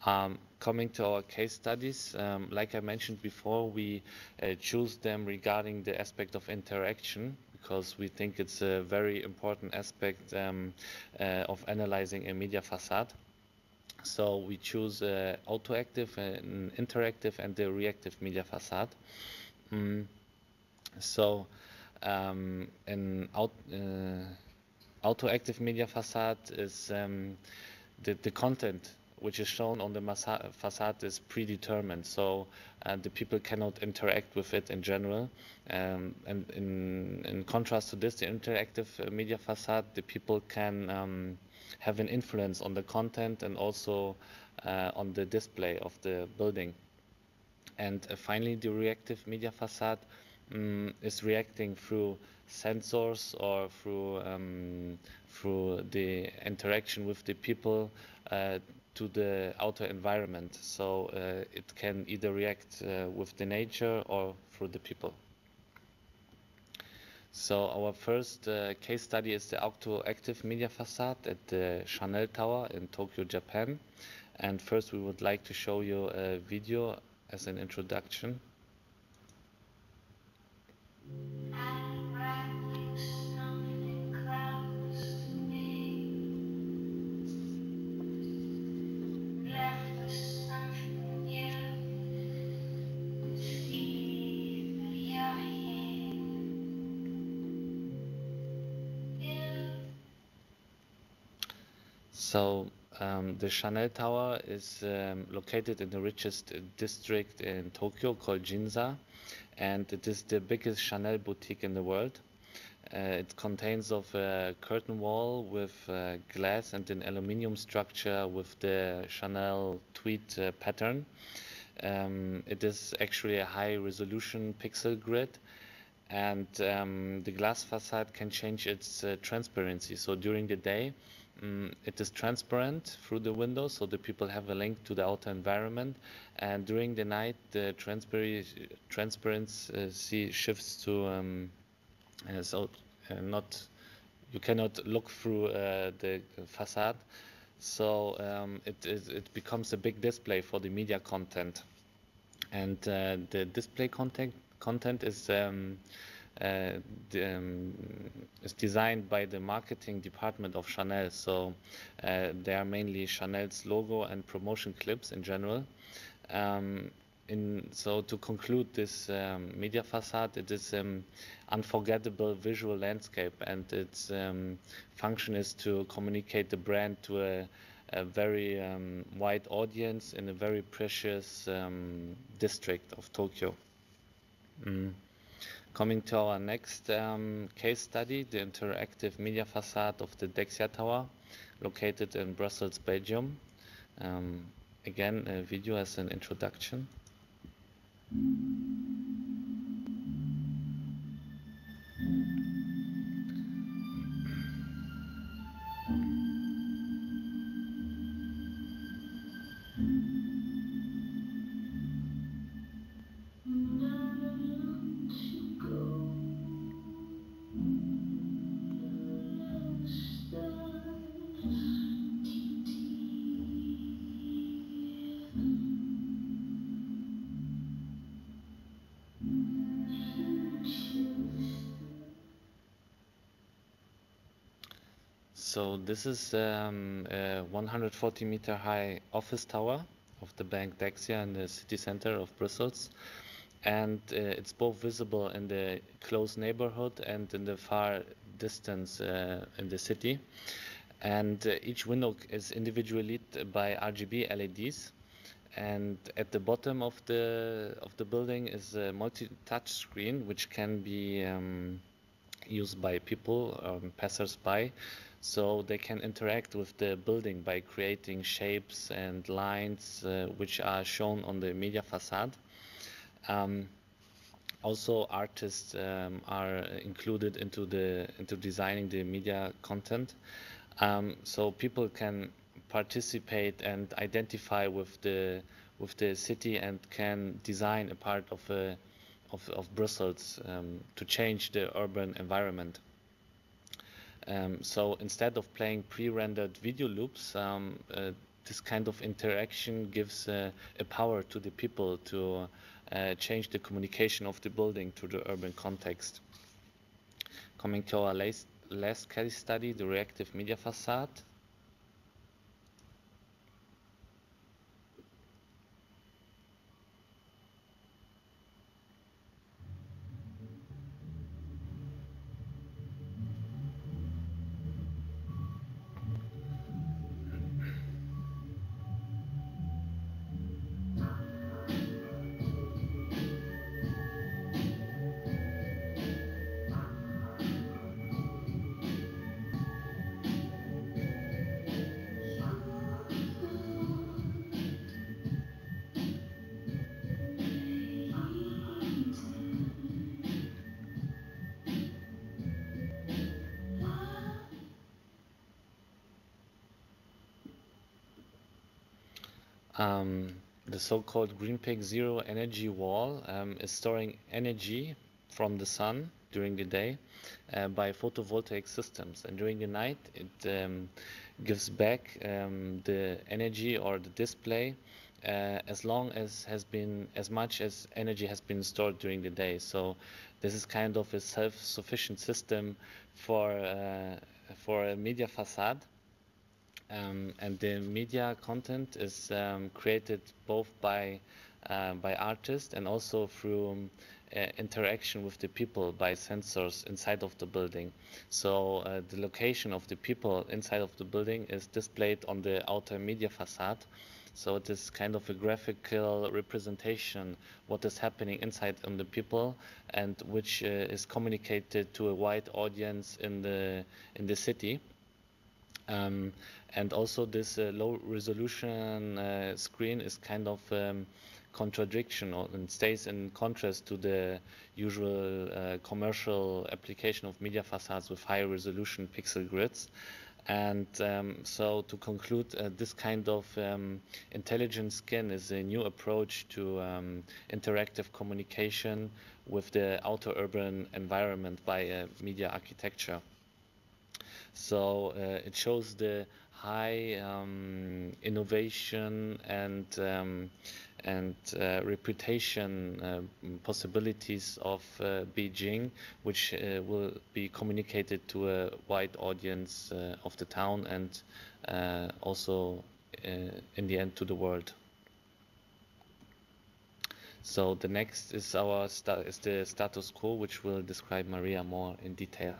Coming to our case studies, like I mentioned before, we choose them regarding the aspect of interaction because we think it's a very important aspect of analyzing a media facade. So we choose autoactive, an interactive, and the reactive media facade. Mm. So an autoactive media facade is the content which is shown on the facade is predetermined, so the people cannot interact with it in general. And in contrast to this, the interactive media facade, the people can have an influence on the content and also on the display of the building. And finally, the reactive media facade is reacting through sensors or through the interaction with the people to the outer environment. So it can either react with the nature or through the people. So our first case study is the autoactive media facade at the Chanel Tower in Tokyo, Japan. And first we would like to show you a video as an introduction. So the Chanel Tower is located in the richest district in Tokyo called Ginza, and it is the biggest Chanel boutique in the world. It contains of a curtain wall with glass and an aluminium structure with the Chanel tweed pattern. It is actually a high resolution pixel grid, and the glass facade can change its transparency. So during the day, it is transparent through the window, so the people have a link to the outer environment. And during the night, the transparency shifts to not you cannot look through the facade. So it becomes a big display for the media content, and the display content is is designed by the marketing department of Chanel. So they are mainly Chanel's logo and promotion clips in general. So to conclude this media facade, it is unforgettable visual landscape, and its function is to communicate the brand to a very wide audience in a very precious district of Tokyo. Coming to our next case study, the interactive media facade of the Dexia Tower, located in Brussels, Belgium. Again, a video as an introduction. So this is a 140-meter high office tower of the bank Dexia in the city center of Brussels, and it's both visible in the close neighborhood and in the far distance in the city. And each window is individually lit by RGB LEDs. And at the bottom of the building is a multi-touch screen, which can be used by people, passers-by, so they can interact with the building by creating shapes and lines which are shown on the media facade. Also, artists are included into designing the media content, so people can participate and identify with the city and can design a part of Brussels to change the urban environment. So instead of playing pre-rendered video loops, this kind of interaction gives a power to the people to change the communication of the building to the urban context. Coming to our last case study, the reactive media facade. The so-called Green Peak Zero Energy Wall is storing energy from the sun during the day by photovoltaic systems, and during the night it gives back the energy or the display as long as as much as energy has been stored during the day. So this is kind of a self-sufficient system for a media facade. And the media content is created both by artists and also through interaction with the people by sensors inside of the building. So the location of the people inside of the building is displayed on the outer media facade. So it is kind of a graphical representation what is happening inside on the people, and which is communicated to a wide audience in the city. And also this low resolution screen is kind of contradiction and stays in contrast to the usual commercial application of media facades with high resolution pixel grids. And so to conclude, this kind of intelligent skin is a new approach to interactive communication with the outer urban environment by media architecture. So it shows the high innovation and reputation possibilities of Beijing, which will be communicated to a wide audience of the town and also in the end to the world. So the next is the status quo, which will describe Maria more in detail.